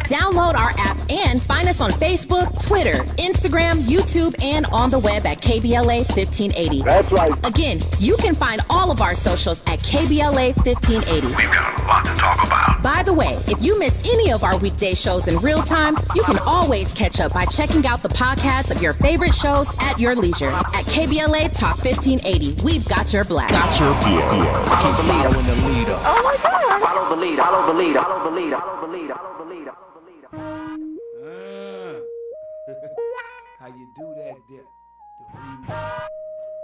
Download our app and find us on Facebook, Twitter, Instagram, YouTube, and on the web at KBLA 1580. That's right. Again, you can find all of our socials at KBLA 1580. We've got a lot to talk about. By the way, if you miss any of our weekday shows in real time, you can always catch up by checking out the podcasts of your favorite shows at your leisure. At KBLA Talk 1580, we've got your black. Follow the leader when the leader. Oh my God. Follow the leader. Follow the leader. Follow the leader. Follow the leader. Follow the leader. How you do that there? The remix.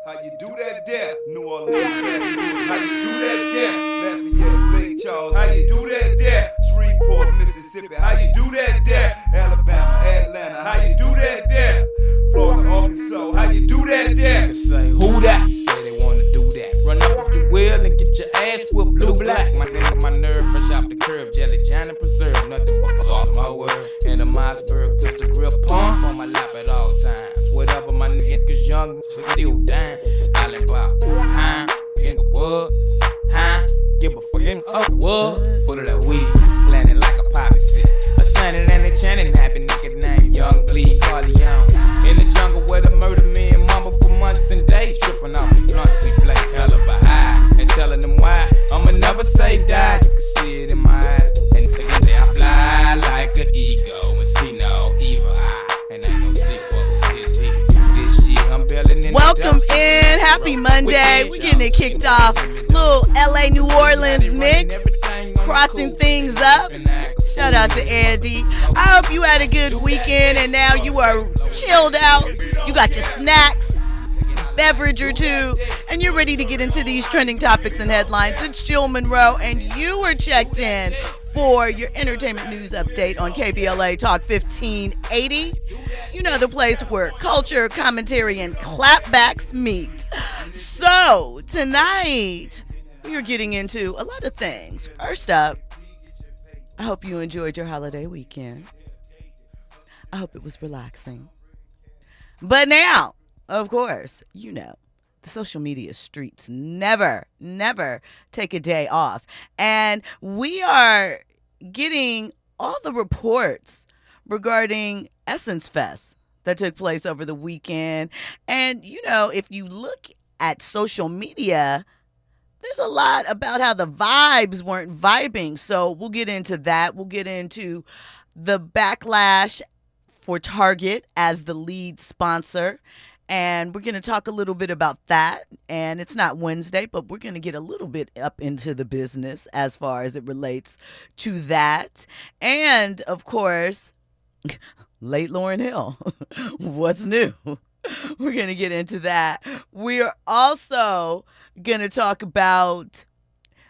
How you do that there? New Orleans. How you do that there? Lafayette, Lake Charles. How you do that there? Shreveport, Mississippi. How you do that there? Alabama, Atlanta. How you do that there? Florida, Arkansas. How you do that there? Can say who that? Say they wanna do that. Run up off your wheel and get your ass whipped blue black. My nigga, my nerve fresh off the curve. Jelly, John and preserve. Nothing but off my word. In a Mossberg pistol grip pump on my lap at all times. Whatever my niggas young, still dying. Island Bob, huh? In the wood, huh? Give a fucking what? Full of that weed, planted like a poppy seed. A sunny and a chanting happy nigga named Young Bleed Carleon. In the jungle where the murder men mumble for months and days, tripping off the blunts we play hell of a high. And telling them why I'ma never say die. You can see it in my eyes. And say I fly like an eagle and see no evil eye. And ain't no sequel. This year I'm building in. Welcome in. Happy Monday. We're getting it kicked off. Little LA New Orleans mix. Crossing things up. Shout out to Andy. I hope you had a good weekend and now you are chilled out. You got your snacks, beverage or two, and you're ready to get into these trending topics and headlines. It's Jill Munroe, and you were checked in for your entertainment news update on KBLA Talk 1580. You know, the place where culture, commentary, and clapbacks meet. So, tonight, we are getting into a lot of things. First up, I hope you enjoyed your holiday weekend. I hope it was relaxing. But now, of course, you know, the social media streets never take a day off. And we are getting all the reports regarding Essence Fest that took place over the weekend. And, you know, if you look at social media, there's a lot about how the vibes weren't vibing. So we'll get into that. We'll get into the Backlash for Target as the lead sponsor. And we're going to talk a little bit about that. And it's not Wednesday, but we're going to get a little bit up into the business as far as it relates to that. And, of course, late Lauryn Hill. What's new? We're going to get into that. We're also going to talk about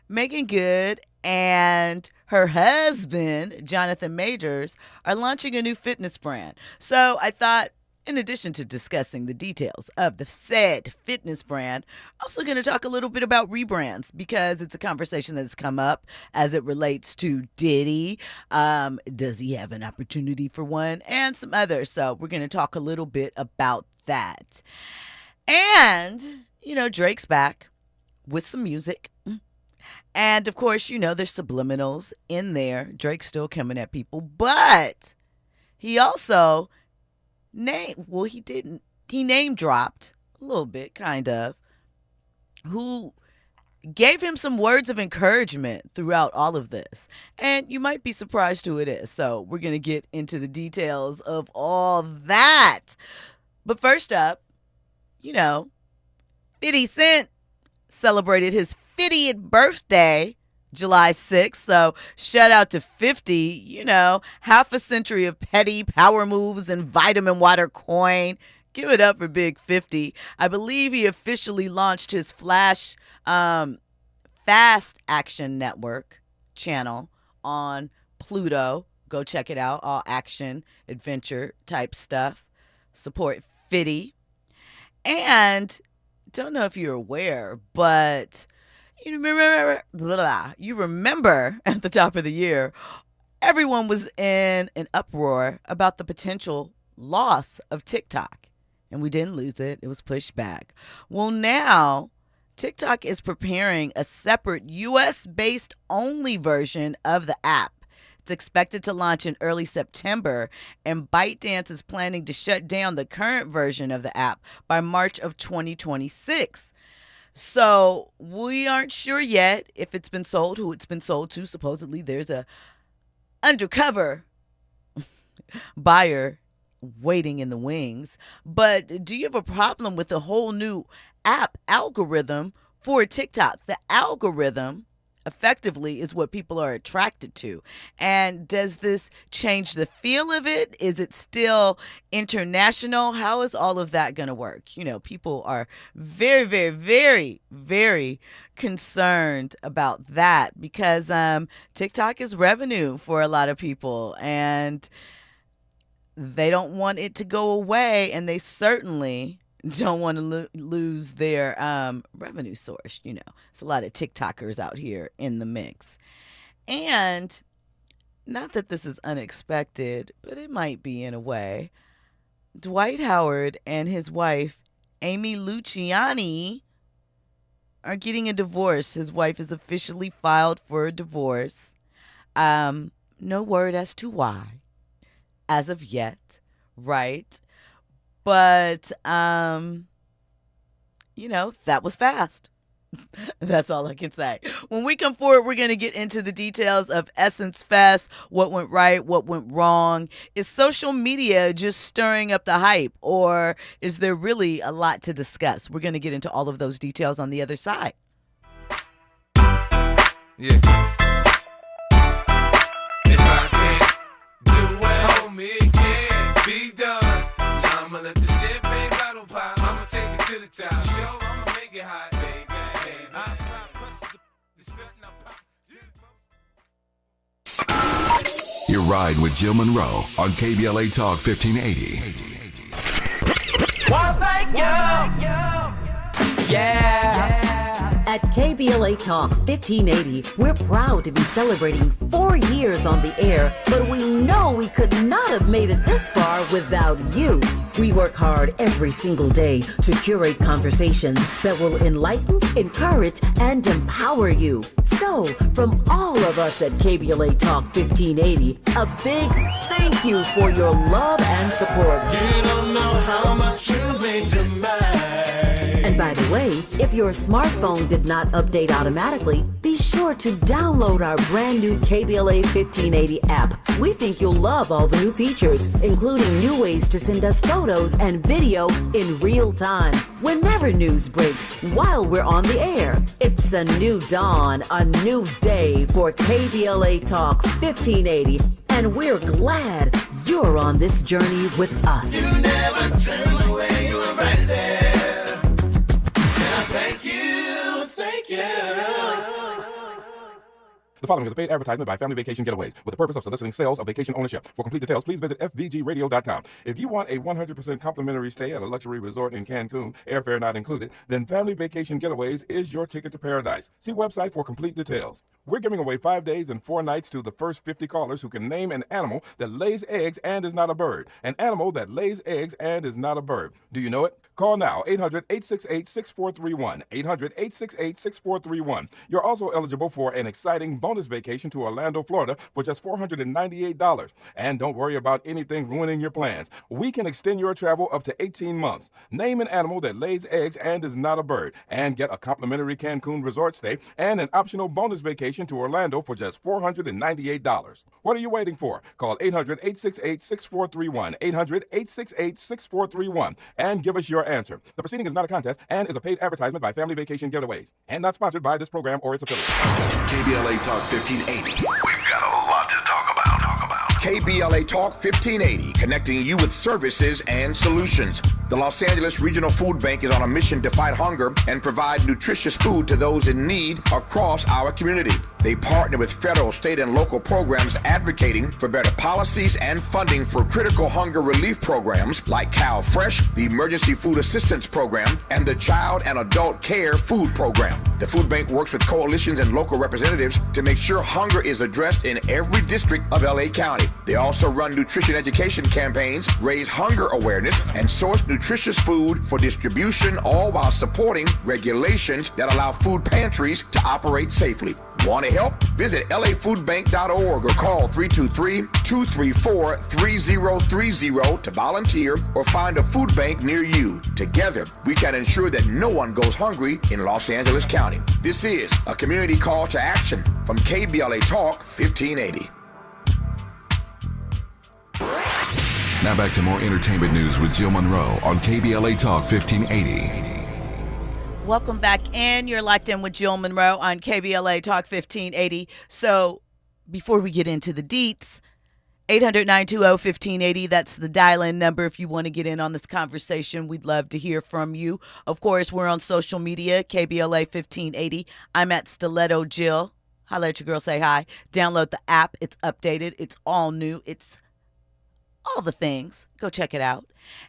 Meagan Good and her husband, Jonathan Majors, are launching a new fitness brand. So I thought, in addition to discussing the details of the said fitness brand, I'm also going to talk a little bit about rebrands because it's a conversation that's come up as it relates to Diddy. Does he have an opportunity for one? And some others. So we're going to talk a little bit about that. And, you know, Drake's back with some music. And, of course, you know, there's subliminals in there. Drake's still coming at people. But he also he name dropped a little bit, kind of, who gave him some words of encouragement throughout all of this. And you might be surprised who it is. So we're going to get into the details of all that. But first up, you know, 50 Cent celebrated his 50th birthday July 6th. So shout out to 50, you know, half a century of petty power moves and vitamin water coin. Give it up for Big 50. I believe he officially launched his Fast Action Network channel on Pluto. Go check it out. All action, adventure type stuff. Support 50. And don't know if you're aware, but you remember at the top of the year, everyone was in an uproar about the potential loss of TikTok. And we didn't lose it. It was pushed back. Well, now TikTok is preparing a separate US-based only version of the app It's expected to launch in early September, and ByteDance is planning to shut down the current version of the app by March of 2026. So we aren't sure yet if it's been sold, who it's been sold to. Supposedly there's a undercover buyer waiting in the wings. But do you have a problem with the whole new app algorithm for TikTok? The algorithm effectively is what people are attracted to. And does this change the feel of it? Is it still international? How is all of that going to work? You know, people are very, very, very, very concerned about that because TikTok is revenue for a lot of people, and they don't want it to go away, and they certainly don't want to lose their revenue source. You know, it's a lot of TikTokers out here in the mix. And not that this is unexpected, but it might be in a way. Dwight Howard and his wife, Amy Luciani, are getting a divorce. His wife is officially filed for a divorce. No word as to why as of yet, right? But, you know, that was fast. That's all I can say. When we come forward, we're going to get into the details of Essence Fest, what went right, what went wrong. Is social media just stirring up the hype, or is there really a lot to discuss? We're going to get into all of those details on the other side. Yeah. If I can't do it, homie, it can't be done. Now I'ma let the champagne bottle pop. I'ma take it to the top. Show, I'ma make it hot, baby. You ride with Jill Munroe on KBLA Talk 1580. One night, yeah. At KBLA Talk 1580, we're proud to be celebrating 4 years on the air, but we know we could not have made it this far without you. We work hard every single day to curate conversations that will enlighten, encourage, and empower you. So, from all of us at KBLA Talk 1580, a big thank you for your love and support. You don't know how much you mean to me. And by the way, if your smartphone did not update automatically, be sure to download our brand new KBLA 1580 app. We think you'll love all the new features, including new ways to send us photos and video in real time. Whenever news breaks, while we're on the air, it's a new dawn, a new day for KBLA Talk 1580. And we're glad you're on this journey with us. You never turned away, you were right there. Thank you, thank you. The following is a paid advertisement by Family Vacation Getaways with the purpose of soliciting sales of vacation ownership. For complete details, please visit fvgradio.com. If you want a 100% complimentary stay at a luxury resort in Cancun, airfare not included, then Family Vacation Getaways is your ticket to paradise. See website for complete details. We're giving away 5 days and 4 nights to the first 50 callers who can name an animal that lays eggs and is not a bird. An animal that lays eggs and is not a bird. Do you know it? Call now, 800-868-6431. 800-868-6431. You're also eligible for an exciting bonus vacation to Orlando, Florida for just $498. And don't worry about anything ruining your plans. We can extend your travel up to 18 months. Name an animal that lays eggs and is not a bird, and get a complimentary Cancun resort stay and an optional bonus vacation to Orlando for just $498. What are you waiting for? Call 800-868-6431. 800-868-6431 and give us your answer. The proceeding is not a contest and is a paid advertisement by Family Vacation Getaways and not sponsored by this program or its affiliates. KBLA Talk 1580. We've got a lot to talk about. KBLA Talk 1580, connecting you with services and solutions. The Los Angeles Regional Food Bank is on a mission to fight hunger and provide nutritious food to those in need across our community. They partner with federal, state, and local programs advocating for better policies and funding for critical hunger relief programs like Cal Fresh, the Emergency Food Assistance Program, and the Child and Adult Care Food Program. The food bank works with coalitions and local representatives to make sure hunger is addressed in every district of LA County. They also run nutrition education campaigns, raise hunger awareness, and source nutritious food for distribution, all while supporting regulations that allow food pantries to operate safely. Want to help? Visit lafoodbank.org or call 323-234-3030 to volunteer or find a food bank near you. Together, we can ensure that no one goes hungry in Los Angeles County. This is a community call to action from KBLA Talk 1580. Now back to more entertainment news with Jill Munroe on KBLA Talk 1580. Welcome back, and you're locked in with Jill Munroe on KBLA Talk 1580. So before we get into the deets, 800-920-1580, that's the dial-in number if you want to get in on this conversation. We'd love to hear from you. Of course, we're on social media, KBLA 1580. I'm at Stiletto Jill. Holla at your girl, say hi. Download the app. It's updated. It's all new. It's all the things. Go check it out.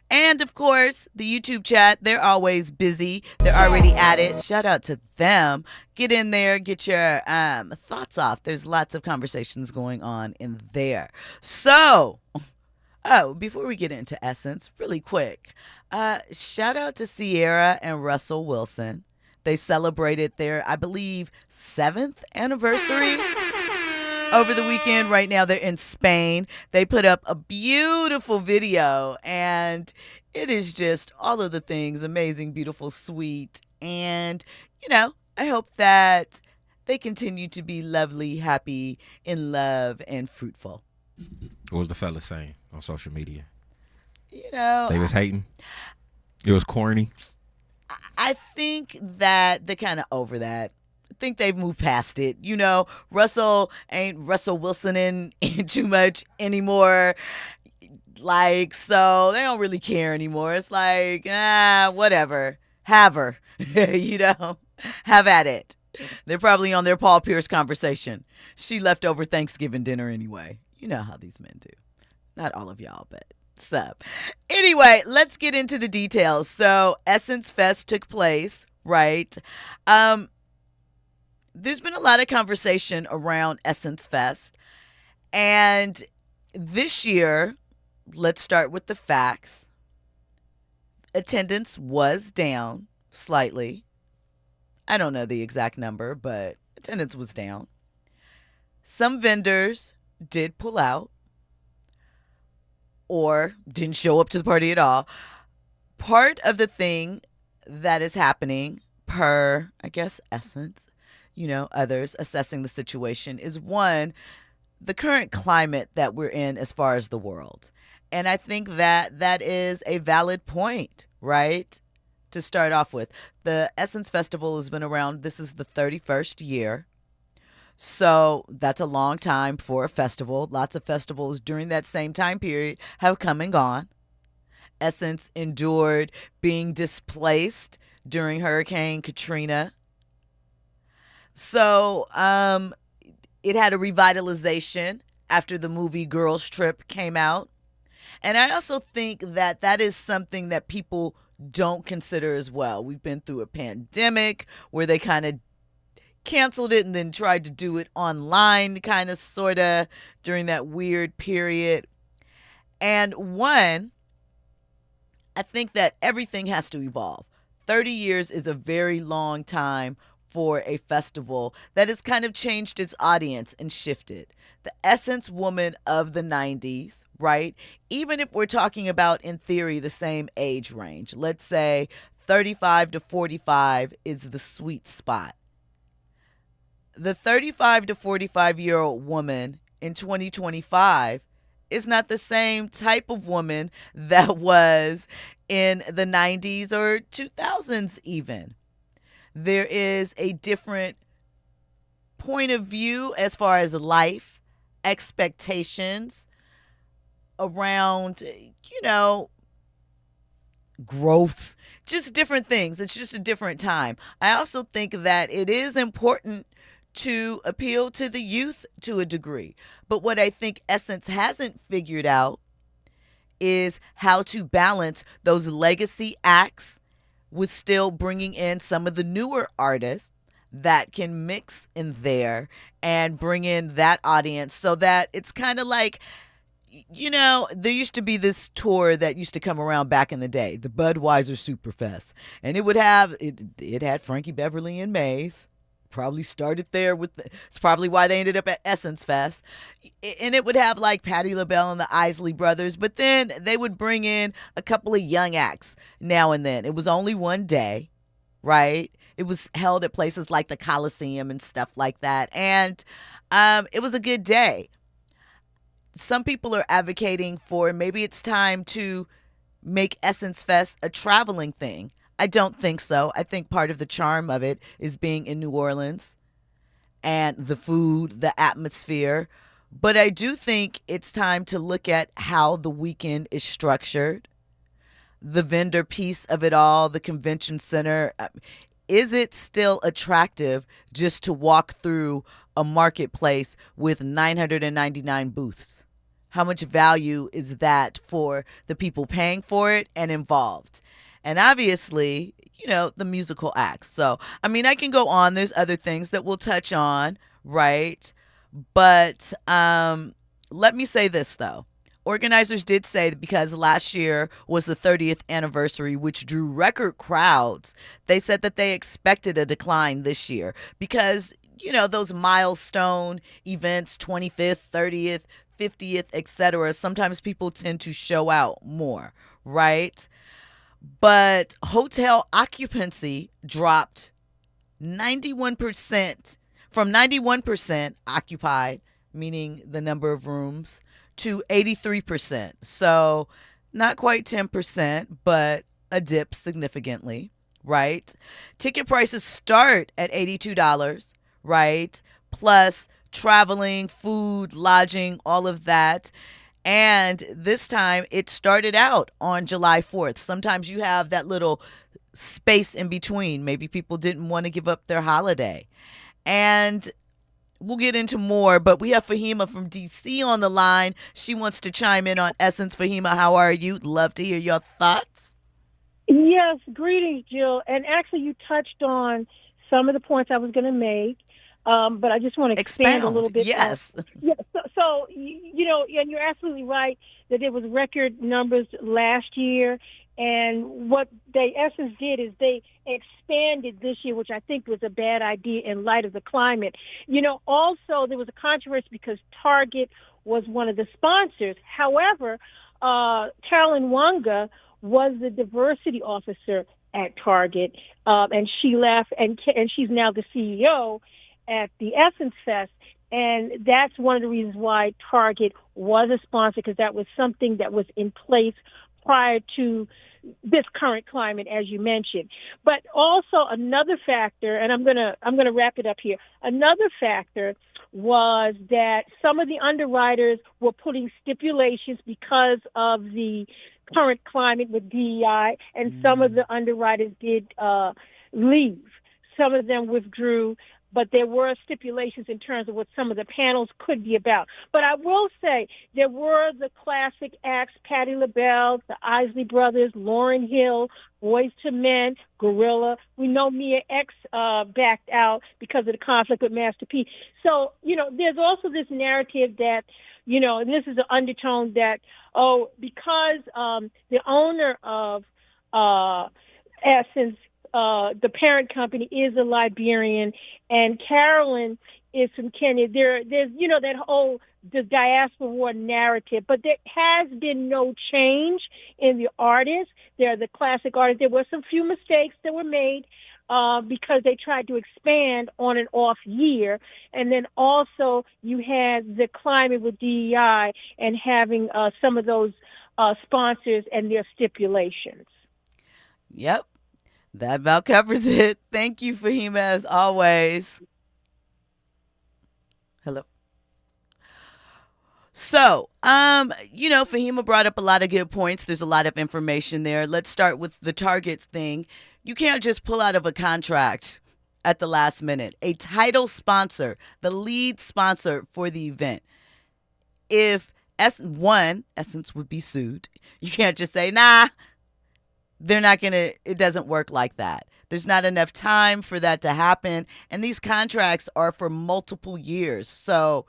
And, of course, the YouTube chat, they're always busy. They're already at it. Shout out to them. Get in there. Get your thoughts off. There's lots of conversations going on in there. So, before we get into Essence, really quick, shout out to Sierra and Russell Wilson. They celebrated their, I believe, 7th anniversary over the weekend. Right now they're in Spain. They put up a beautiful video, and it is just all of the things, amazing, beautiful, sweet. And, I hope that they continue to be lovely, happy, in love, and fruitful. What was the fella saying on social media? They was hating. It was corny. I think that they're kind of over that. I think they've moved past it. Russell ain't Russell Wilson in too much anymore. So they don't really care anymore. It's like, whatever. Have her. Have at it. They're probably on their Paul Pierce conversation. She left over Thanksgiving dinner anyway. You know how these men do. Not all of y'all, but sup. Anyway, let's get into the details. So Essence Fest took place, right? There's been a lot of conversation around Essence Fest. And this year, let's start with the facts. Attendance was down slightly. I don't know the exact number, but attendance was down. Some vendors did pull out or didn't show up to the party at all. Part of the thing that is happening per, I guess, Essence, others assessing the situation is, one, the current climate that we're in as far as the world. And I think that is a valid point, right? To start off with, the Essence Festival has been around. This is the 31st year. So that's a long time for a festival. Lots of festivals during that same time period have come and gone. Essence endured being displaced during Hurricane Katrina. So it had a revitalization after the movie Girls Trip came out. And I also think that is something that people don't consider as well. We've been through a pandemic where they kind of canceled it and then tried to do it online, kind of, sort of, during that weird period. And one, I think that everything has to evolve. 30 years is a very long time for a festival that has kind of changed its audience and shifted. The Essence woman of the 90s, right? Even if we're talking about, in theory, the same age range, let's say 35 to 45 is the sweet spot. The 35 to 45-year-old woman in 2025 is not the same type of woman that was in the 90s or 2000s even. There is a different point of view as far as life, expectations around, growth, just different things. It's just a different time. I also think that it is important to appeal to the youth to a degree. But what I think Essence hasn't figured out is how to balance those legacy acts with still bringing in some of the newer artists that can mix in there and bring in that audience, so that it's kind of like, there used to be this tour that used to come around back in the day, the Budweiser Superfest, and it had Frankie Beverly and Maze, Probably started there it's probably why they ended up at Essence Fest. And it would have like Patti LaBelle and the Isley Brothers, but then they would bring in a couple of young acts now and then. It was only one day, right? It was held at places like the Coliseum and stuff like that. And it was a good day. Some people are advocating for maybe it's time to make Essence Fest a traveling thing. I don't think so. I think part of the charm of it is being in New Orleans and the food, the atmosphere. But I do think it's time to look at how the weekend is structured, the vendor piece of it all, the convention center. Is it still attractive just to walk through a marketplace with 999 booths? How much value is that for the people paying for it and involved? And obviously, the musical acts. So, I mean, I can go on. There's other things that we'll touch on, right? But let me say this, though. Organizers did say that because last year was the 30th anniversary, which drew record crowds, they said that they expected a decline this year because, those milestone events, 25th, 30th, 50th, etc., sometimes people tend to show out more, right? But hotel occupancy dropped 91%, from 91% occupied, meaning the number of rooms, to 83%. So not quite 10%, but a dip significantly, right? Ticket prices start at $82, right? Plus traveling, food, lodging, all of that. And this time it started out on July 4th. Sometimes you have that little space in between. Maybe people didn't want to give up their holiday. And we'll get into more, but we have Fahima from DC on the line. She wants to chime in on Essence. Fahima, how are you? Love to hear your thoughts. Yes, greetings, Jill. And actually you touched on some of the points I was going to make. But I just want to expand a little bit. Yes. So, and you're absolutely right that there was record numbers last year. And what Essence did is they expanded this year, which I think was a bad idea in light of the climate. Also there was a controversy because Target was one of the sponsors. However, Carolyn Wanga was the diversity officer at Target, and she left, and she's now the CEO at the Essence Fest, and that's one of the reasons why Target was a sponsor, because that was something that was in place prior to this current climate, as you mentioned. But also another factor, and I'm gonna wrap it up here. Another factor was that some of the underwriters were putting stipulations because of the current climate with DEI, and some of the underwriters did leave. Some of them withdrew, but there were stipulations in terms of what some of the panels could be about. But I will say there were the classic acts, Patti LaBelle, the Isley Brothers, Lauryn Hill, Boyz II Men, Gorilla. We know Mia X backed out because of the conflict with Master P. So, there's also this narrative that, and this is an undertone that, because the owner of Essence, the parent company, is a Liberian, and Carolyn is from Kenya. There's that whole the diaspora war narrative, but there has been no change in the artists. They're the classic artists. There were some few mistakes that were made because they tried to expand on an off year, and then also you had the climate with DEI and having some of those sponsors and their stipulations. Yep. That about covers it. Thank you, Fahima, as always. Hello. So, Fahima brought up a lot of good points. There's a lot of information there. Let's start with the Targets thing. You can't just pull out of a contract at the last minute. A title sponsor, the lead sponsor for the event. If Essence would be sued, you can't just say, nah, it doesn't work like that. There's not enough time for that to happen. And these contracts are for multiple years. So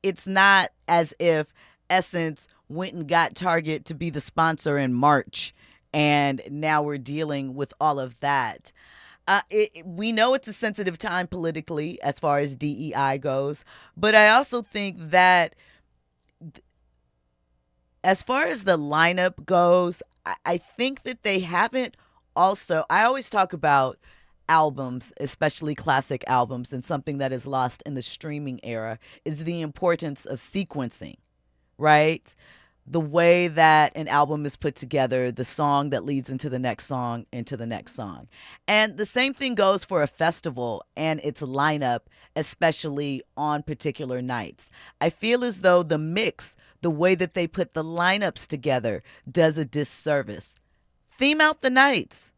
it's not as if Essence went and got Target to be the sponsor in March, and now we're dealing with all of that. We know it's a sensitive time politically as far as DEI goes, but I also think that as far as the lineup goes, I think that they haven't also, I always talk about albums, especially classic albums, and something that is lost in the streaming era is the importance of sequencing, right? The way that an album is put together, the song that leads into the next song, into the next song. And the same thing goes for a festival and its lineup, especially on particular nights. I feel as though the mix, the way that they put the lineups together, does a disservice. Theme out the nights.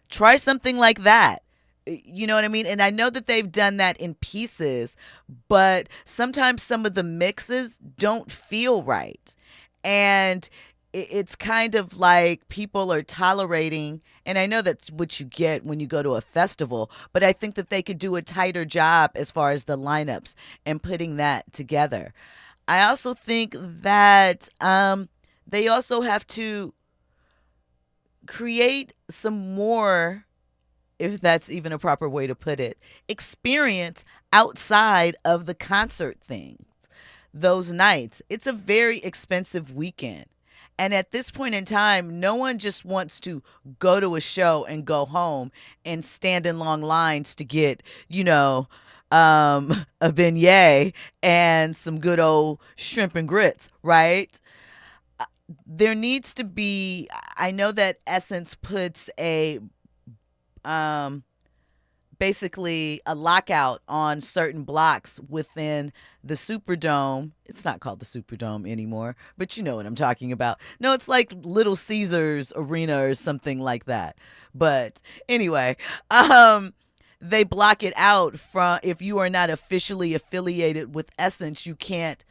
Try something like that. You know what I mean? And I know that they've done that in pieces, but sometimes some of the mixes don't feel right. And it's kind of like people are tolerating, and I know that's what you get when you go to a festival, but I think that they could do a tighter job as far as the lineups and putting that together. I also think that they also have to create some more, if that's even a proper way to put it, experience outside of the concert things. Those nights, it's a very expensive weekend. And at this point in time, no one just wants to go to a show and go home and stand in long lines to get, a beignet and some good old shrimp and grits, right? There needs to be, I know that Essence puts basically a lockout on certain blocks within the Superdome. It's not called the Superdome anymore, but you know what I'm talking about. No, it's like Little Caesars Arena or something like that. But anyway, they block it out from, if you are not officially affiliated with Essence, you can't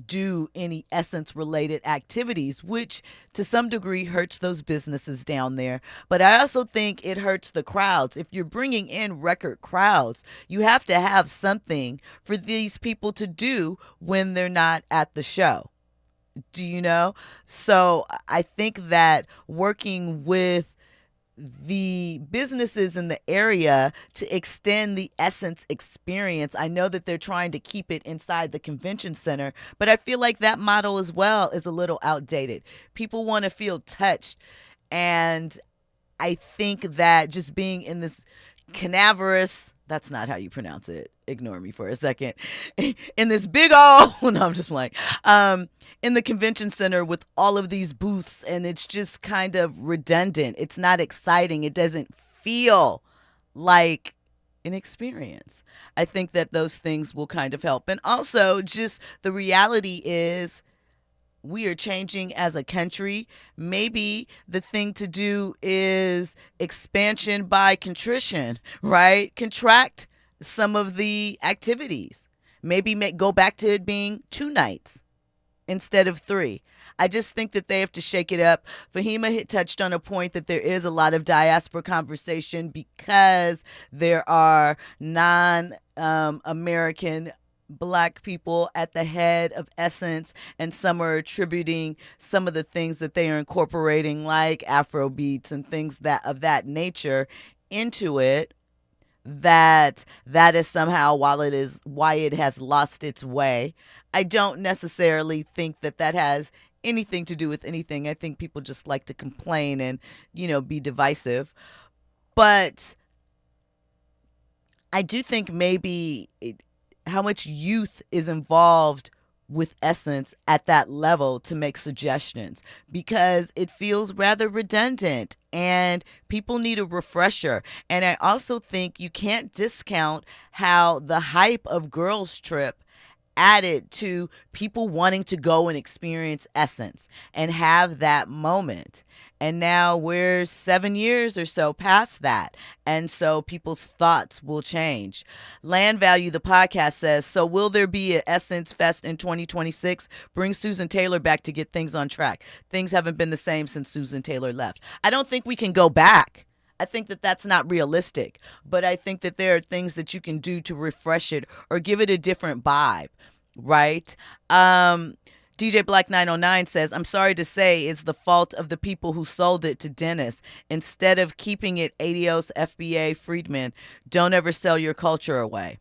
do any Essence related activities, which to some degree hurts those businesses down there. But I also think it hurts the crowds. If you're bringing in record crowds, you have to have something for these people to do when they're not at the show. Do you know? So I think that working with the businesses in the area to extend the Essence experience. I know that they're trying to keep it inside the convention center, but I feel like that model as well is a little outdated. People want to feel touched, and I think that just being in this canaverous, that's not how you pronounce it, ignore me for a second, in this big old, no, I'm just playing, in the convention center with all of these booths, and it's just kind of redundant. It's not exciting. It doesn't feel like an experience. I think that those things will kind of help. And also, just the reality is we are changing as a country. Maybe the thing to do is expansion by contrition, right? Contract some of the activities. Maybe go back to it being 2 nights instead of 3. I just think that they have to shake it up. Fahima had touched on a point that there is a lot of diaspora conversation because there are non-American Black people at the head of Essence, and some are attributing some of the things that they are incorporating, like Afro beats and things that of that nature, into it. That is somehow why it has lost its way. I don't necessarily think that has anything to do with anything. I think people just like to complain and, be divisive. But I do think maybe how much youth is involved with Essence at that level to make suggestions, because it feels rather redundant and people need a refresher. And I also think you can't discount how the hype of Girls Trip added to people wanting to go and experience Essence and have that moment. And now we're 7 years or so past that. And so people's thoughts will change. Land Value, the podcast, says, so will there be an Essence Fest in 2026? Bring Susan Taylor back to get things on track. Things haven't been the same since Susan Taylor left. I don't think we can go back. I think that that's not realistic. But I think that there are things that you can do to refresh it or give it a different vibe, right? DJ Black 909 says, I'm sorry to say it's the fault of the people who sold it to Dennis. Instead of keeping it Adios, FBA, Friedman, don't ever sell your culture away.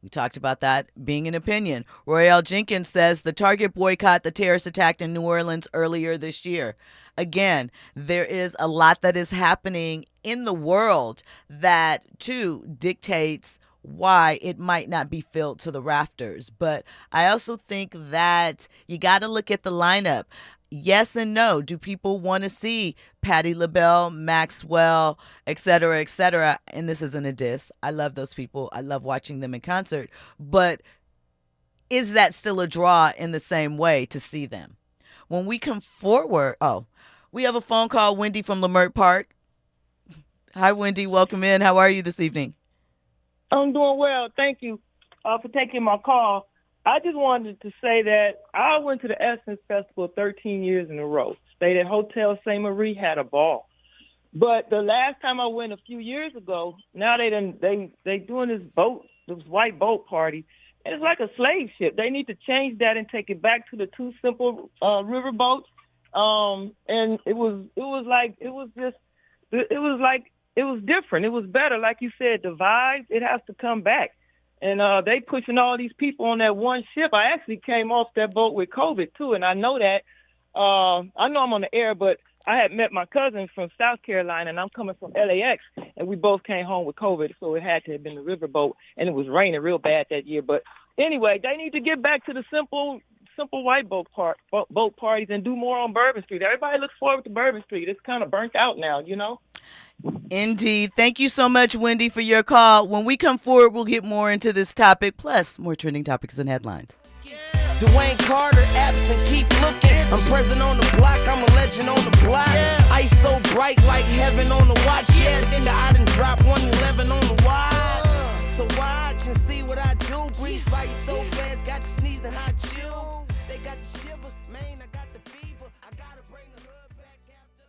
We talked about that being an opinion. Royale Jenkins says the Target boycott the terrorist attack in New Orleans earlier this year. Again, there is a lot that is happening in the world that, too, dictates why it might not be filled to the rafters. But I also think that you got to look at the lineup. Yes and no. Do people want to see Patti LaBelle, Maxwell, et cetera, et cetera? And this isn't a diss. I love those people. I love watching them in concert. But is that still a draw in the same way to see them? When we come forward, we have a phone call, Wendy from Leimert Park. Hi, Wendy. Welcome in. How are you this evening? I'm doing well. Thank you for taking my call. I just wanted to say that I went to the Essence Festival 13 years in a row. Stayed at Hotel St. Marie, had a ball. But the last time I went a few years ago, now they doing this white boat party. And it's like a slave ship. They need to change that and take it back to the two simple river boats. And it was different. It was better. Like you said, the vibes, it has to come back. And they pushing all these people on that one ship. I actually came off that boat with COVID, too, and I know that. I know I'm on the air, but I had met my cousin from South Carolina, and I'm coming from LAX, and we both came home with COVID, so it had to have been the riverboat, and it was raining real bad that year. But anyway, they need to get back to the simple white boat parties and do more on Bourbon Street. Everybody looks forward to Bourbon Street. It's kind of burnt out now, you know? Indeed. Thank you so much, Wendy, for your call. When we come forward, we'll get more into this topic, plus more trending topics and headlines. Dwayne Carter, absent, keep looking. I'm present on the block, I'm a legend on the block. Ice so bright like heaven on the watch. Yeah, then I done dropped 111 on the wide. So watch and see what I do. Breeze by you so fast, got you sneezing hot chill. They got the shivers, man, I got the fever. I gotta bring the hood back after.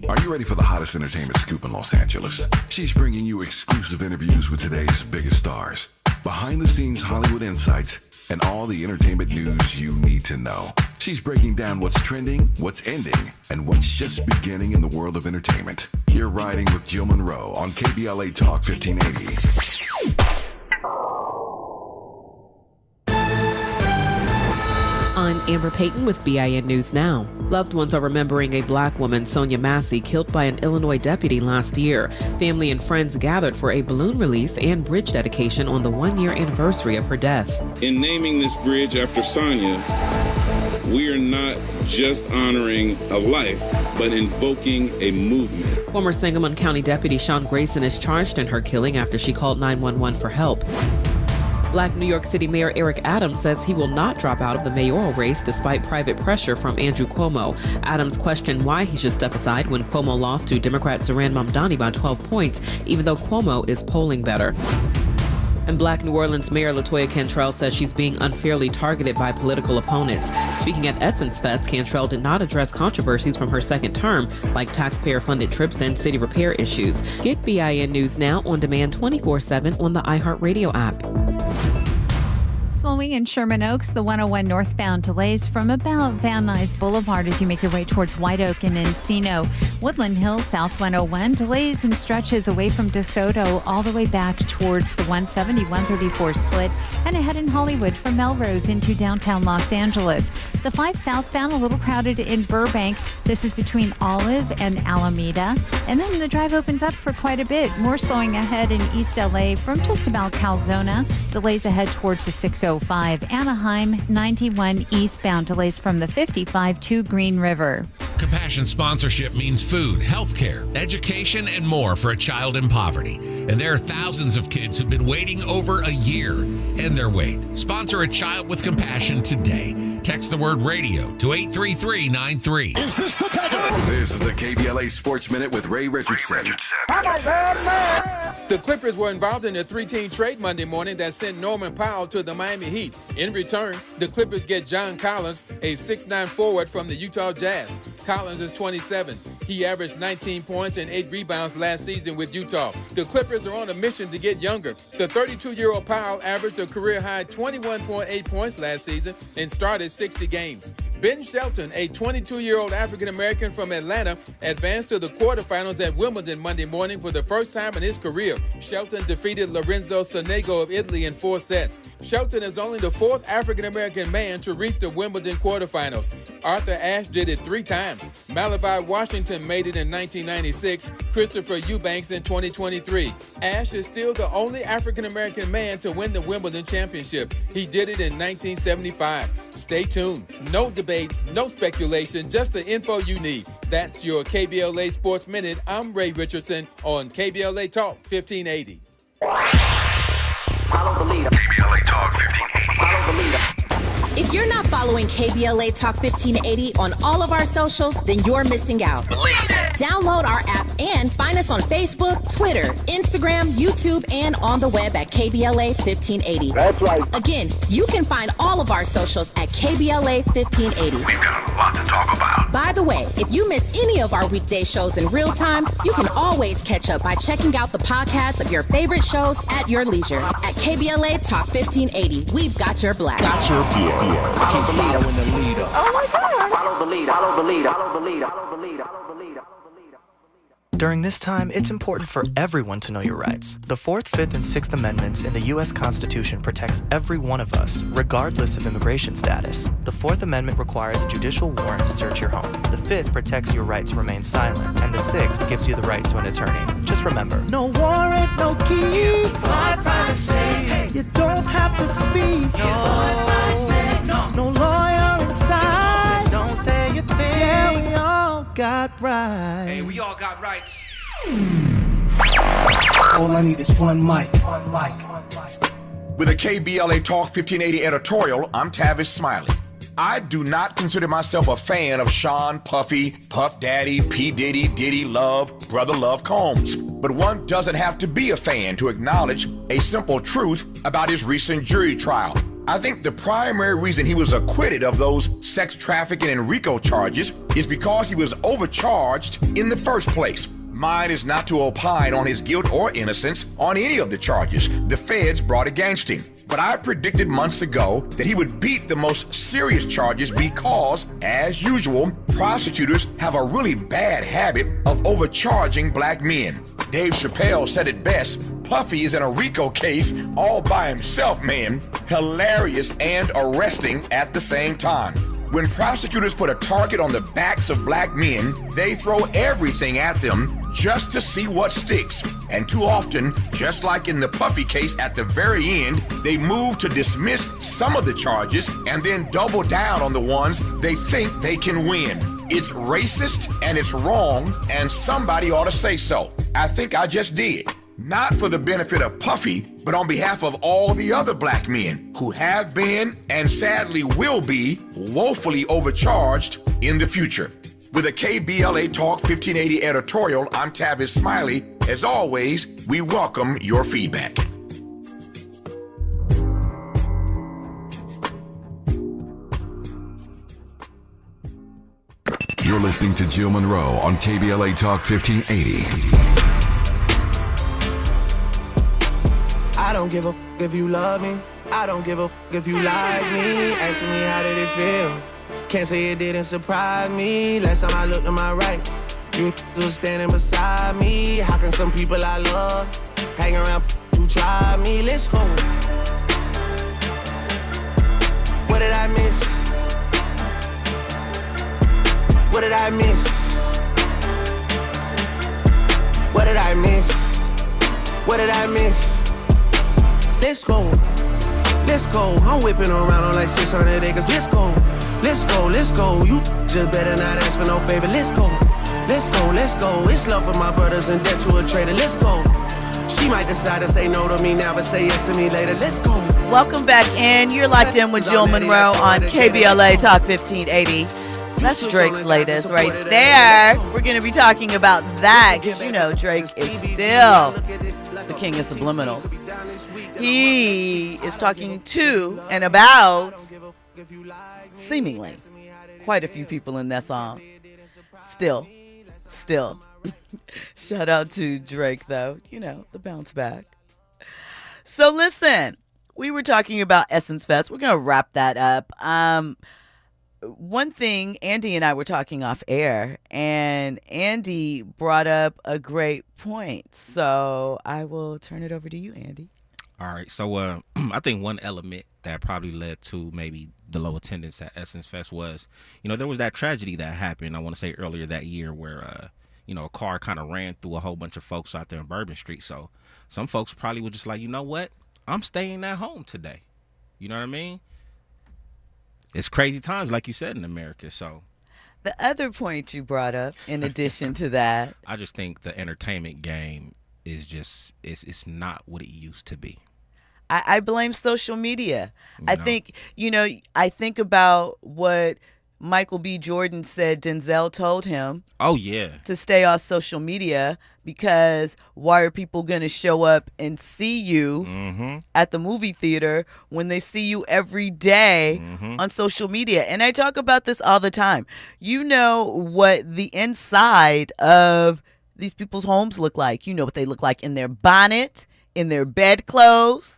Are you ready for the hottest entertainment scoop in Los Angeles? She's bringing you exclusive interviews with today's biggest stars, behind-the-scenes Hollywood insights, and all the entertainment news you need to know. She's breaking down what's trending, what's ending, and what's just beginning in the world of entertainment. You're riding with Jill Munroe on KBLA Talk 1580. I'm Amber Payton with BIN News Now. Loved ones are remembering a black woman, Sonia Massey, killed by an Illinois deputy last year. Family and friends gathered for a balloon release and bridge dedication on the one-year anniversary of her death. In naming this bridge after Sonia, we are not just honoring a life, but invoking a movement. Former Sangamon County Deputy Sean Grayson is charged in her killing after she called 911 for help. Black New York City Mayor Eric Adams says he will not drop out of the mayoral race despite private pressure from Andrew Cuomo. Adams questioned why he should step aside when Cuomo lost to Democrat Zohran Mamdani by 12 points, even though Cuomo is polling better. And Black New Orleans Mayor LaToya Cantrell says she's being unfairly targeted by political opponents. Speaking at Essence Fest, Cantrell did not address controversies from her second term, like taxpayer-funded trips and city repair issues. Get BIN News Now on demand 24/7 on the iHeartRadio app. Slowing in Sherman Oaks, the 101 northbound delays from about Van Nuys Boulevard as you make your way towards White Oak and Encino. Woodland Hills, South 101, delays and stretches away from DeSoto all the way back towards the 170-134 split and ahead in Hollywood from Melrose into downtown Los Angeles. The 5 southbound, a little crowded in Burbank. This is between Olive and Alameda. And then the drive opens up for quite a bit. More slowing ahead in East LA from just about Calzona. Delays ahead towards the 605. Anaheim, 91 eastbound. Delays from the 55 to Green River. Compassion sponsorship means food, healthcare, education, and more for a child in poverty. And there are thousands of kids who've been waiting over a year. End their wait. Sponsor a child with compassion today. Text the word radio to 83393. Is this the title? This is the KBLA Sports Minute with Ray Richardson. The Clippers were involved in a 3-team trade Monday morning that sent Norman Powell to the Miami Heat. In return, the Clippers get John Collins, a 6'9" forward from the Utah Jazz. Collins is 27. He averaged 19 points and 8 rebounds last season with Utah. The Clippers are on a mission to get younger. The 32-year-old Powell averaged a career-high 21.8 points last season and started 60 games. Ben Shelton, a 22-year-old African-American from Atlanta, advanced to the quarterfinals at Wimbledon Monday morning for the first time in his career. Shelton defeated Lorenzo Sonego of Italy in 4 sets. Shelton is only the 4th African-American man to reach the Wimbledon quarterfinals. Arthur Ashe did it 3 times. Malachi Washington made it in 1996, Christopher Eubanks in 2023. Ashe is still the only African-American man to win the Wimbledon championship. He did it in 1975. Stay tuned. No debates, no speculation, just the info you need. That's your KBLA Sports Minute. I'm Ray Richardson on KBLA Talk 1580. Follow the leader. KBLA Talk 1580. Follow the leader. If you're not following KBLA Talk 1580 on all of our socials, then you're missing out. Download our app and find us on Facebook, Twitter, Instagram, YouTube, and on the web at KBLA 1580. That's right. Again, you can find all of our socials at KBLA 1580. We've got a lot to talk about. By the way, if you miss any of our weekday shows in real time, you can always catch up by checking out the podcast of your favorite shows at your leisure. At KBLA Talk 1580, we've got your black. Got your black. Keep following the leader. Oh my God. Follow the leader. Follow the leader. Follow the leader. Follow the leader. Follow the leader. During this time, it's important for everyone to know your rights. The 4th, 5th, and 6th Amendments in the U.S. Constitution protects every one of us, regardless of immigration status. The 4th Amendment requires a judicial warrant to search your home. The 5th protects your right to remain silent, and the 6th gives you the right to an attorney. Just remember, No warrant, no key. Privacy. You don't have to speak. No lawyer inside. Don't say a thing. Yeah, we all got rights. Hey, we all got rights. All I need is one mic. With a KBLA Talk 1580 editorial, I'm Tavis Smiley. I do not consider myself a fan of Sean Puffy, Puff Daddy, P. Diddy, Love, Brother Love Combs. But one doesn't have to be a fan to acknowledge a simple truth about his recent jury trial. I think the primary reason he was acquitted of those sex trafficking and RICO charges is because he was overcharged in the first place. Mine is not to opine on his guilt or innocence on any of the charges the feds brought against him. But I predicted months ago that he would beat the most serious charges because, as usual, prosecutors have a really bad habit of overcharging black men. Dave Chappelle said it best, Puffy is in a RICO case all by himself, man. Hilarious and arresting at the same time. When prosecutors put a target on the backs of black men, they throw everything at them just to see what sticks. And too often, just like in the Puffy case at the very end, they move to dismiss some of the charges and then double down on the ones they think they can win. It's racist and it's wrong, and somebody ought to say so. I think I just did. Not for the benefit of Puffy, but on behalf of all the other black men who have been and sadly will be woefully overcharged in the future. With a KBLA Talk 1580 editorial, I'm Tavis Smiley. As always, we welcome your feedback. You're listening to Jill Munroe on KBLA Talk 1580. I don't give a if you love me. I don't give a if you like me. Asking me how did it feel. Can't say it didn't surprise me. Last time I looked to my right, you was standing beside me. How can some people I love hang around who try me? Let's go. What did I miss? What did I miss? What did I miss? What did I miss? Let's go, let's go. I'm whipping around on like 600 acres. Let's go, let's go, let's go. You just better not ask for no favor. Let's go, let's go, let's go. It's love for my brothers and debt to a traitor. Let's go. She might decide to say no to me now, but say yes to me later. Let's go. Welcome back in. You're locked in with Jill Munroe on KBLA Talk 1580. That's Drake's latest right there. We're going to be talking about that because you know Drake is still the king of subliminals. He is talking to and about seemingly quite a few people in that song. Still, Still. Shout out to Drake, though. You know, the bounce back. So listen, we were talking about Essence Fest. We're going to wrap that up. One thing, Andy and I were talking off air, and Andy brought up a great point. So I will turn it over to you, Andy. All right. So I think one element that probably led to maybe the low attendance at Essence Fest was, there was that tragedy that happened, I want to say earlier that year where, a car kind of ran through a whole bunch of folks out there in Bourbon Street. So some folks probably were just like, you know what? I'm staying at home today. You know what I mean? It's crazy times, like you said, in America. So the other point you brought up, in addition to that, I just think the entertainment game is just it's not what it used to be. I blame social media. I think, I think about what Michael B. Jordan said Denzel told him. Oh, yeah. To stay off social media, because why are people going to show up and see you at the movie theater when they see you every day on social media? And I talk about this all the time. You know what the inside of these people's homes look like. You know what they look like in their bonnet, in their bedclothes.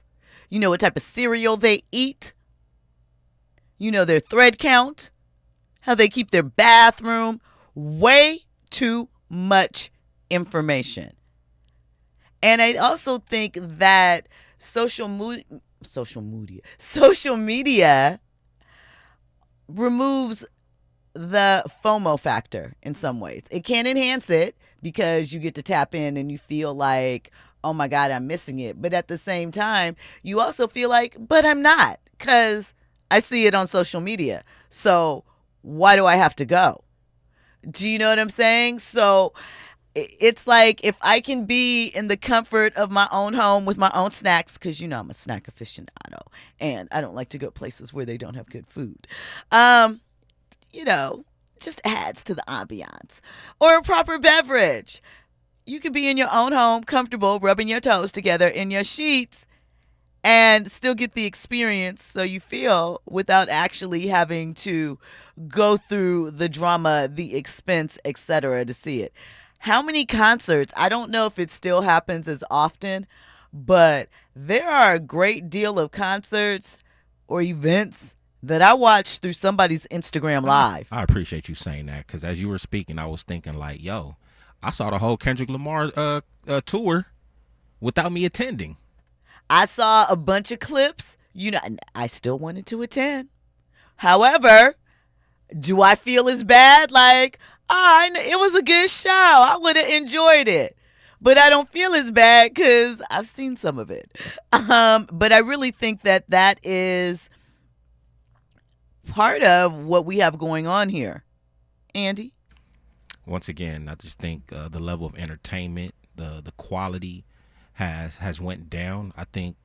You know what type of cereal they eat. You know their thread count. How they keep their bathroom. Way too much information. And I also think that social media removes the FOMO factor in some ways. It can enhance it because you get to tap in and you feel like, oh my God, I'm missing it. But at the same time, you also feel like, but I'm not, because I see it on social media. So why do I have to go? Do you know what I'm saying? So it's like, if I can be in the comfort of my own home with my own snacks, because I'm a snack aficionado and I don't like to go places where they don't have good food. Just adds to the ambiance. Or a proper beverage. You could be in your own home, comfortable, rubbing your toes together in your sheets and still get the experience so you feel without actually having to go through the drama, the expense, etc. to see it. How many concerts? I don't know if it still happens as often, but there are a great deal of concerts or events that I watched through somebody's Instagram Live. I appreciate you saying that, because as you were speaking, I was thinking like, yo, I saw the whole Kendrick Lamar tour without me attending. I saw a bunch of clips. I still wanted to attend. However, do I feel as bad? Like, it was a good show. I would have enjoyed it. But I don't feel as bad because I've seen some of it. But I really think that is part of what we have going on here. Andy? Once again, I just think the level of entertainment, the quality has went down. I think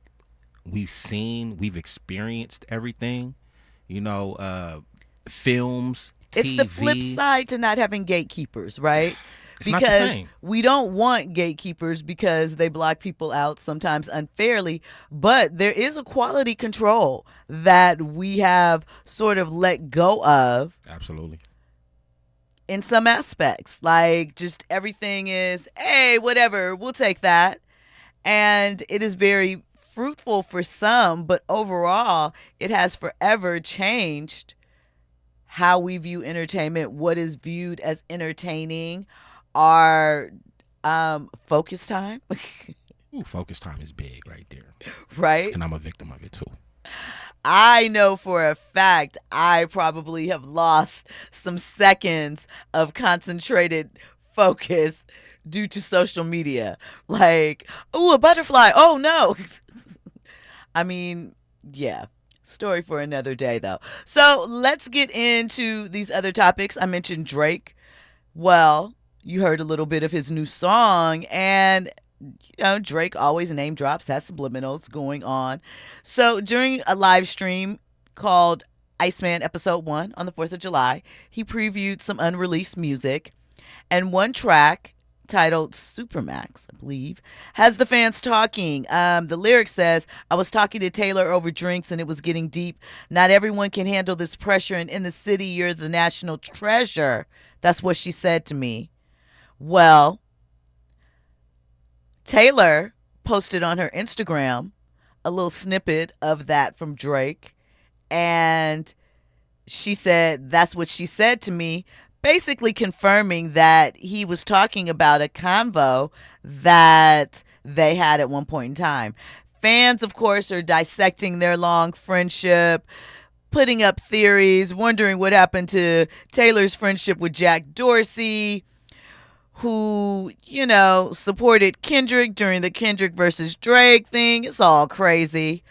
we've experienced everything, films, TV. It's the flip side to not having gatekeepers, right? It's not the same. We don't want gatekeepers because they block people out sometimes unfairly, but there is a quality control that we have sort of let go of. Absolutely. In some aspects, like just everything is, hey, whatever, we'll take that. And it is very fruitful for some, but overall, it has forever changed how we view entertainment, what is viewed as entertaining, our focus time. Ooh, focus time is big right there. Right? And I'm a victim of it too. I know for a fact I probably have lost some seconds of concentrated focus due to social media. Like, ooh, a butterfly. Oh, no. I mean, yeah. Story for another day, though. So let's get into these other topics. I mentioned Drake. Well, you heard a little bit of his new song, and Drake always name drops, has subliminals going on. So during a live stream called Iceman Episode 1 on the 4th of July, he previewed some unreleased music, and one track titled Supermax, I believe, has the fans talking. The lyric says, I was talking to Taylor over drinks and it was getting deep. Not everyone can handle this pressure, and in the city, you're the national treasure. That's what she said to me. Well, Taylor posted on her Instagram a little snippet of that from Drake, and she said, "That's what she said to me," basically confirming that he was talking about a convo that they had at one point in time. Fans, of course, are dissecting their long friendship, putting up theories, wondering what happened to Taylor's friendship with Jack Dorsey, who, supported Kendrick during the Kendrick versus Drake thing. It's all crazy.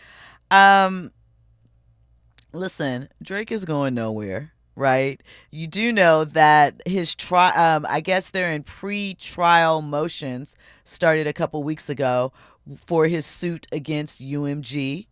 Listen, Drake is going nowhere, right? You do know that his I guess they're in pre-trial motions, started a couple weeks ago for his suit against UMG.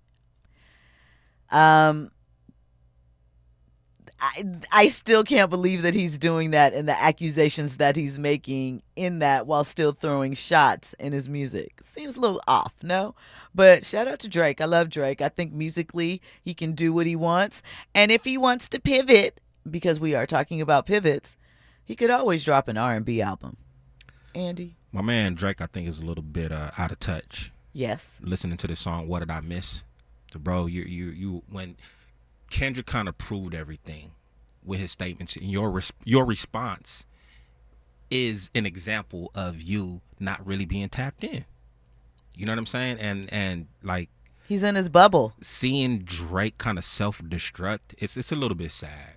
I still can't believe that he's doing that and the accusations that he's making in that while still throwing shots in his music. Seems a little off, no? But shout out to Drake. I love Drake. I think musically he can do what he wants. And if he wants to pivot, because we are talking about pivots, he could always drop an R&B album. Andy? My man Drake, I think, is a little bit out of touch. Yes. Listening to the song "What Did I Miss?" So, bro, you when Kendrick kind of proved everything with his statements, and your response is an example of you not really being tapped in. You know what I'm saying? And like, he's in his bubble. Seeing Drake kind of self-destruct, it's a little bit sad.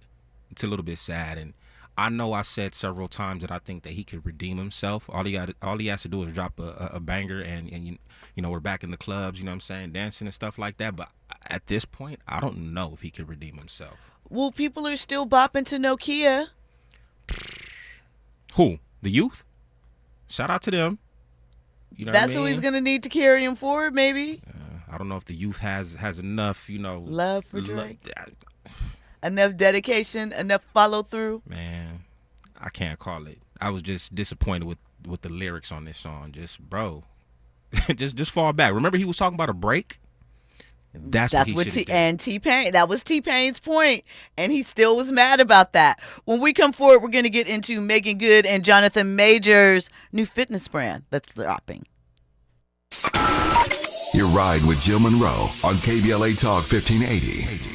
It's a little bit sad, and I know I said several times that I think that he could redeem himself. All he has to do is drop a banger, and we're back in the clubs. You know what I'm saying, dancing and stuff like that. But at this point, I don't know if he could redeem himself. Well, people are still bopping to Nokia. Who? The youth? Shout out to them. You know That's what I mean? who he's gonna need to carry him forward, maybe. I don't know if the youth has enough, love for Drake. Enough dedication, enough follow through. Man, I can't call it. I was just disappointed with the lyrics on this song. Just, bro, just fall back. Remember, he was talking about a break. That's what T-Pain. That was T-Pain's point, and he still was mad about that. When we come forward, we're going to get into Meagan Good and Jonathan Major's new fitness brand that's dropping. Your ride with Jill Munroe on KBLA Talk 1580.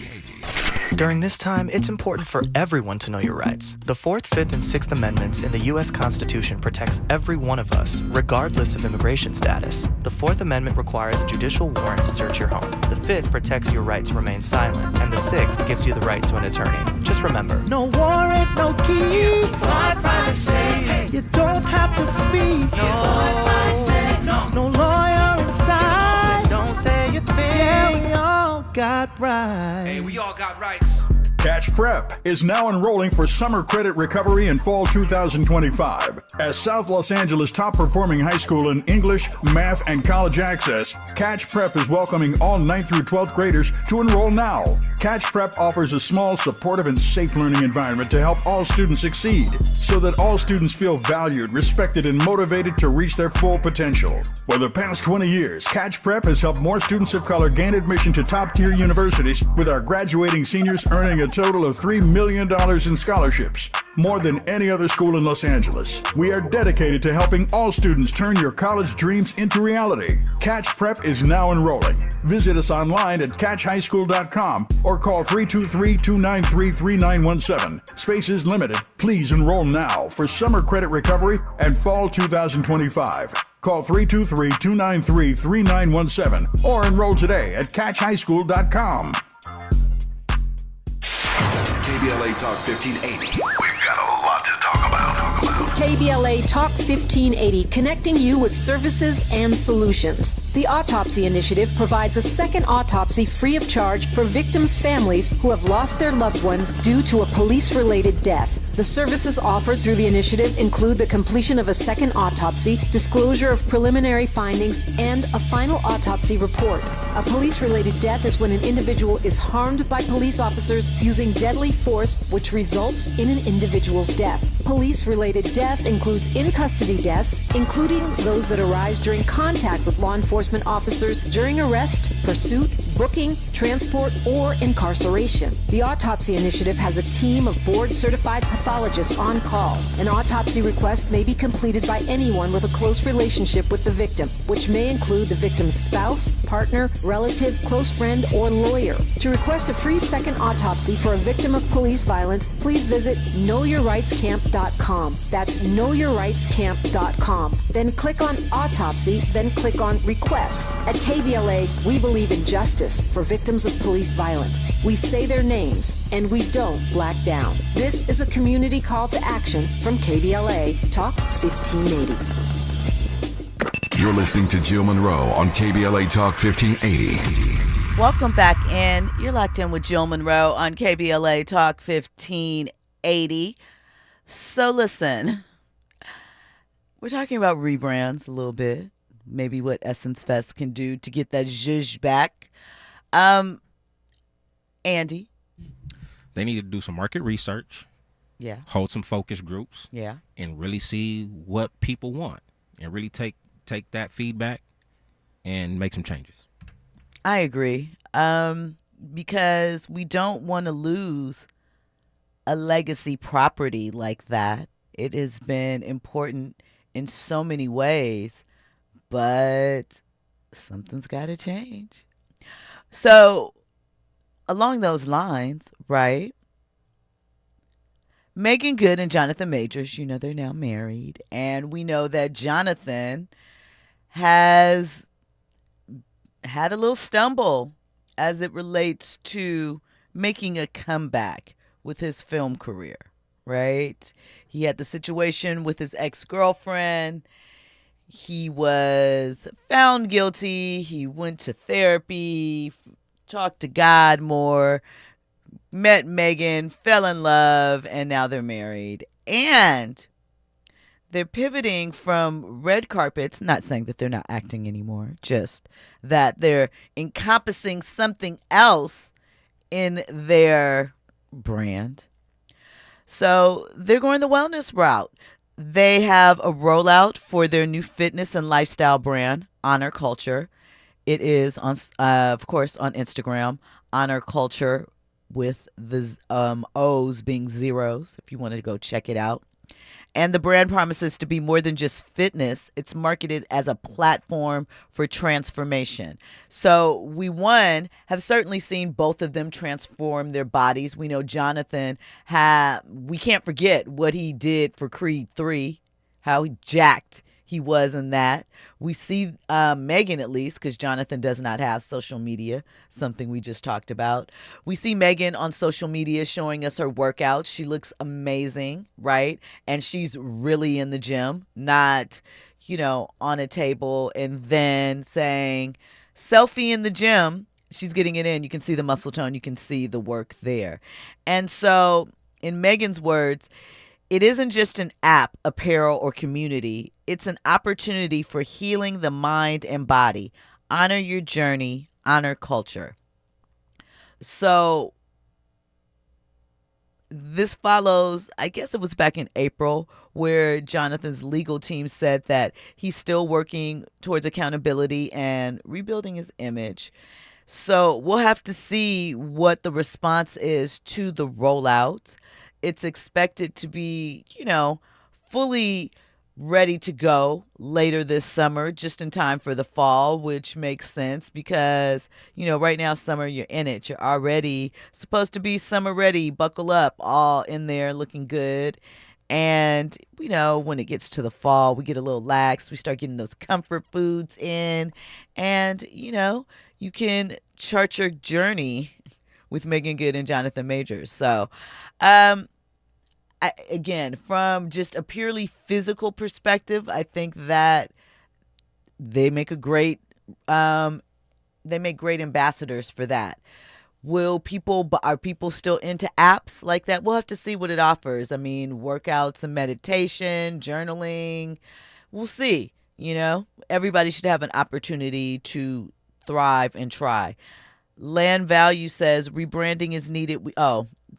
During this time, it's important for everyone to know your rights. The 4th, 5th, and 6th Amendments in the U.S. Constitution protects every one of us, regardless of immigration status. The 4th Amendment requires a judicial warrant to search your home. The 5th protects your right to remain silent, and the 6th gives you the right to an attorney. Just remember, No warrant, no key. Privacy. You don't have to speak. No lawyer inside. Don't say a thing. Yeah, we all got rights. Hey, we all got rights. Catch Prep is now enrolling for summer credit recovery in fall 2025. As South Los Angeles' top-performing high school in English, math, and college access, Catch Prep is welcoming all 9th through 12th graders to enroll now. Catch Prep offers a small, supportive, and safe learning environment to help all students succeed, so that all students feel valued, respected, and motivated to reach their full potential. For the past 20 years, Catch Prep has helped more students of color gain admission to top-tier universities, with our graduating seniors earning a total of $3 million in scholarships, more than any other school in Los Angeles. We are dedicated to helping all students turn your college dreams into reality. Catch Prep is now enrolling. Visit us online at catchhighschool.com or call 323-293-3917. Spaces limited. Please enroll now for summer credit recovery and fall 2025. Call 323-293-3917 or enroll today at catchhighschool.com. KBLA Talk 1580. We've got a lot to talk about. KBLA Talk 1580, connecting you with services and solutions. The Autopsy Initiative provides a second autopsy free of charge for victims' families who have lost their loved ones due to a police-related death. The services offered through the initiative include the completion of a second autopsy, disclosure of preliminary findings, and a final autopsy report. A police-related death is when an individual is harmed by police officers using deadly force, which results in an individual's death. Police-related death includes in-custody deaths, including those that arise during contact with law enforcement officers during arrest, pursuit, booking, transport, or incarceration. The Autopsy Initiative has a team of board-certified pathologists on call. An autopsy request may be completed by anyone with a close relationship with the victim, which may include the victim's spouse, partner, relative, close friend, or lawyer. To request a free second autopsy for a victim of police violence, please visit knowyourrightscamp.com. That's knowyourrightscamp.com. Then click on Autopsy, then click on Request. At KBLA, we believe in justice for victims of police violence. We say their names, and we don't black down. This is a community call to action from KBLA Talk 1580. You're listening to Jill Munroe on KBLA Talk 1580. Welcome back in. You're locked in with Jill Munroe on KBLA Talk 1580. So listen, we're talking about rebrands a little bit. Maybe what Essence Fest can do to get that zhuzh back. Andy? They need to do some market research. Yeah. Hold some focus groups. Yeah. And really see what people want. And really take that feedback and make some changes. I agree. Because we don't want to lose a legacy property like that. It has been important in so many ways, but something's got to change. So along those lines, right? Meagan Good and Jonathan Majors, you know, they're now married. And we know that Jonathan has had a little stumble as it relates to making a comeback with his film career, right? He had the situation with his ex-girlfriend. He was found guilty. He went to therapy, talked to God more, met Meagan, fell in love, and now they're married. And they're pivoting from red carpets, not saying that they're not acting anymore, just that they're encompassing something else in their brand. So they're going the wellness route. They have a rollout for their new fitness and lifestyle brand, Honor Culture. It is, on, of course, on Instagram, Honor Culture with the O's being zeros, if you want to go check it out. And the brand promises to be more than just fitness. It's marketed as a platform for transformation. So we, have certainly seen both of them transform their bodies. We know Jonathan we can't forget what he did for Creed 3, how jacked he was in that. We see Meagan, at least, because Jonathan does not have social media, something we just talked about. We see Meagan on social media showing us her workouts. She looks amazing, right? And she's really in the gym, not, on a table and then saying, selfie in the gym. She's getting it in. You can see the muscle tone. You can see the work there. And so, in Meagan's words, it isn't just an app, apparel, or community. It's an opportunity for healing the mind and body. Honor your journey. Honor culture. So this follows, I guess it was back in April, where Jonathan's legal team said that he's still working towards accountability and rebuilding his image. So we'll have to see what the response is to the rollout. It's expected to be, fully ready to go later this summer, just in time for the fall, which makes sense because, right now, summer, you're in it. You're already supposed to be summer ready. Buckle up, all in there looking good. And, when it gets to the fall, we get a little lax. We start getting those comfort foods in. And, you can chart your journey with Meagan Good and Jonathan Majors. So, again, from just a purely physical perspective, I think that they make great ambassadors for that. Are people still into apps like that? We'll have to see what it offers. I mean, workouts and meditation, journaling. We'll see. Everybody should have an opportunity to thrive and try. Land Value says rebranding is needed.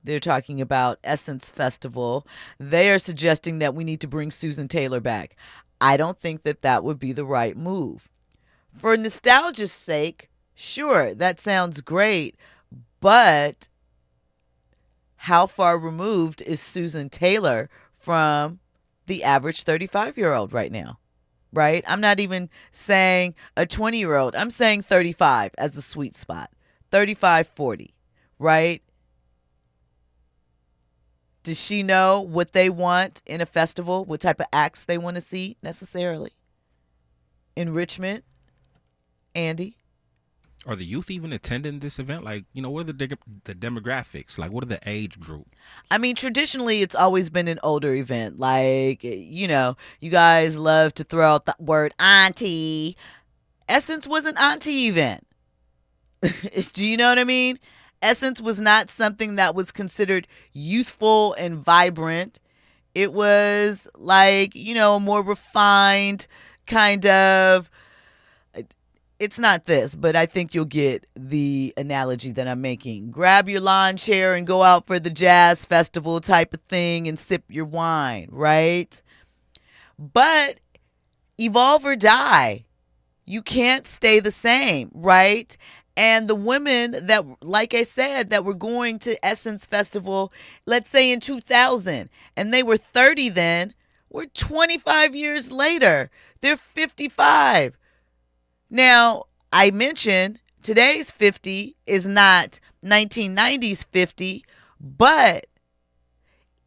They're talking about Essence Festival. They are suggesting that we need to bring Susan Taylor back. I don't think that would be the right move. For nostalgia's sake, Sure, that sounds great, but how far removed is Susan Taylor from the average 35-year-old right now? Right? I'm not even saying a 20-year-old. I'm saying 35 as the sweet spot. 35, 40, right? Does she know what they want in a festival? What type of acts they want to see necessarily? Enrichment? Andy? Are the youth even attending this event? Like, what are the demographics? Like, what are the age group? I mean, traditionally, it's always been an older event. Like, you guys love to throw out the word auntie. Essence was an auntie event. Do you know what I mean? Essence was not something that was considered youthful and vibrant. It was like, a more refined kind of, it's not this, but I think you'll get the analogy that I'm making. Grab your lawn chair and go out for the jazz festival type of thing and sip your wine, right? But evolve or die. You can't stay the same, right? And the women that, like I said, that were going to Essence Festival, let's say in 2000, and they were 30 then, we're 25 years later. They're 55. Now, I mentioned today's 50 is not 1990s 50, but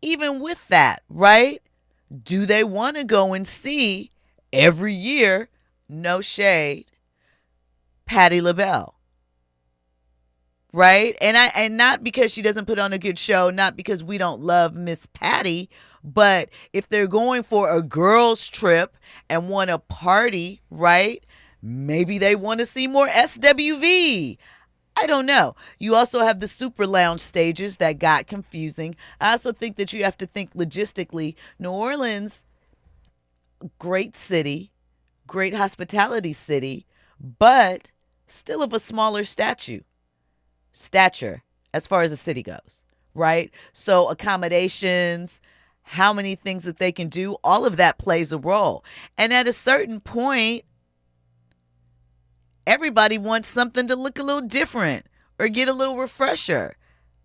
even with that, right? Do they want to go and see every year, no shade, Patti LaBelle? Right? And not because she doesn't put on a good show, not because we don't love Miss Patti, but if they're going for a girls' trip and want to party, right? Maybe they want to see more SWV. I don't know. You also have the super lounge stages that got confusing. I also think that you have to think logistically. New Orleans, great city, great hospitality city, but still of a smaller stature as far as the city goes, right? So accommodations, how many things that they can do, all of that plays a role. And at a certain point, everybody wants something to look a little different or get a little refresher.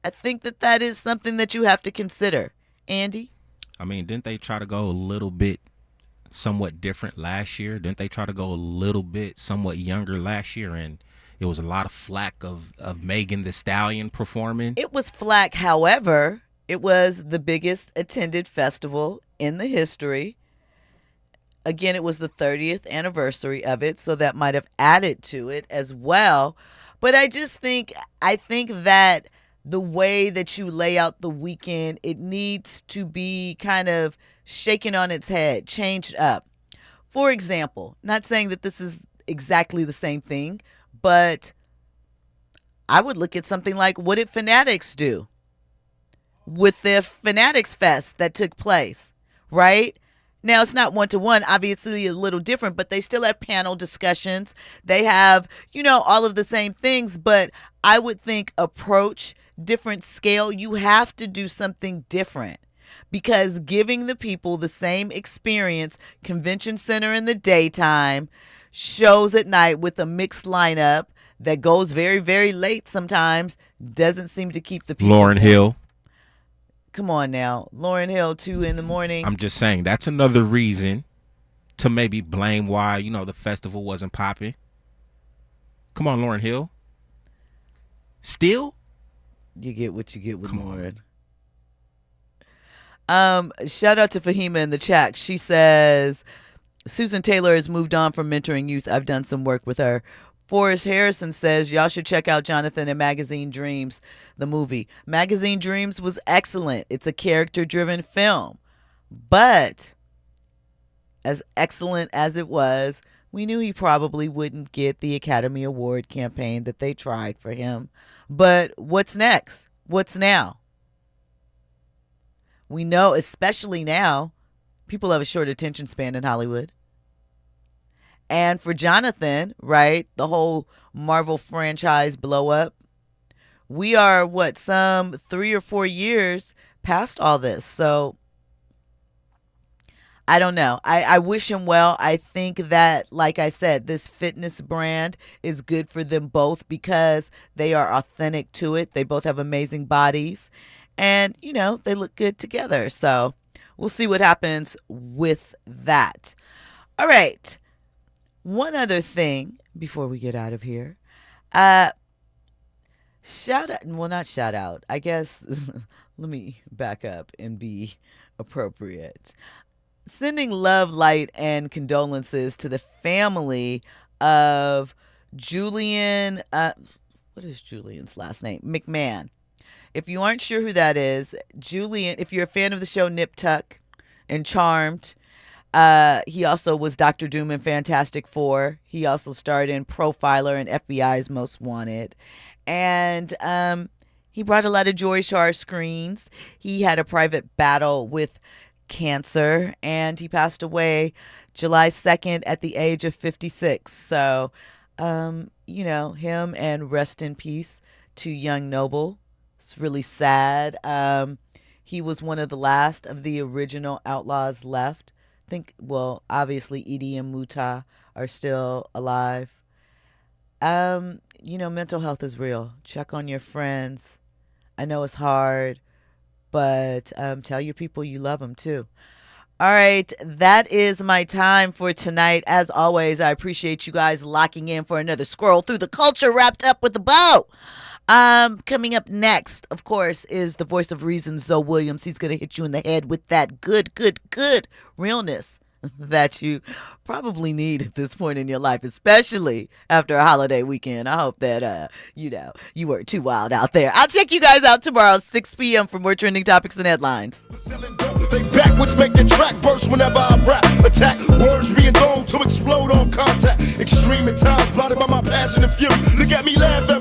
I think that is something that you have to consider. Andy? I mean, didn't they try to go a little bit somewhat different last year? Didn't they try to go a little bit somewhat younger last year? And it was a lot of flack of Meagan Thee Stallion performing. It was flack. However, it was the biggest attended festival in the history. Again, it was the 30th anniversary of it, so that might have added to it as well. But I think that the way that you lay out the weekend, it needs to be kind of shaken on its head, changed up. For example, not saying that this is exactly the same thing, but I would look at something like, what did Fanatics do with the Fanatics Fest that took place, right? Now, it's not one-to-one, obviously a little different, but they still have panel discussions. They have, all of the same things, but I would think approach, different scale. You have to do something different because giving the people the same experience, convention center in the daytime, shows at night with a mixed lineup that goes very, very late sometimes, doesn't seem to keep the people. Lauryn Hill. Come on now. Lauryn Hill, 2 in the morning. I'm just saying that's another reason to maybe blame why, the festival wasn't popping. Come on, Lauryn Hill. Still? You get what you get with Lauryn. Shout out to Fahima in the chat. She says, Susan Taylor has moved on from mentoring youth. I've done some work with her. Forrest Harrison says, y'all should check out Jonathan and Magazine Dreams, the movie. Magazine Dreams was excellent. It's a character-driven film. But as excellent as it was, we knew he probably wouldn't get the Academy Award campaign that they tried for him. But what's next? What's now? We know, especially now, people have a short attention span in Hollywood. And for Jonathan, right, the whole Marvel franchise blow up, we are, some 3 or 4 years past all this. So I don't know. I wish him well. I think that, like I said, this fitness brand is good for them both because they are authentic to it. They both have amazing bodies and, you know, they look good together. So we'll see what happens with that. All right. One other thing before we get out of here. Shout out. Well, not shout out. I guess let me back up and be appropriate. Sending love, light, and condolences to the family of Julian. What is Julian's last name? McMahon. If you aren't sure who that is, Julian, if you're a fan of the show Nip Tuck and Charmed, he also was Dr. Doom in Fantastic Four. He also starred in Profiler and FBI's Most Wanted. And he brought a lot of joy to our screens. He had a private battle with cancer, and he passed away July 2nd at the age of 56. So, you know, him and rest in peace to Young Noble. It's really sad. He was one of the last of the original Outlaws left. I think, well, obviously Edie and Muta are still alive. You know, mental health is real. Check on your friends. I know it's hard, but tell your people you love them too. All right, that is my time for tonight. As always, I appreciate you guys locking in for another Scroll Through the Culture wrapped up with a bow. Coming up next, of course, is the voice of reason, Zoe Williams. He's going to hit you in the head with that good realness that you probably need at this point in your life, especially after a holiday weekend. I hope that, you know, you weren't too wild out there. I'll check you guys out tomorrow, 6 p.m. for more trending topics and headlines. They backwards make the track burst whenever I rap. Attack words being thrown to explode on contact. Extreme at times, blotted by my passion and fury. Look at me laugh at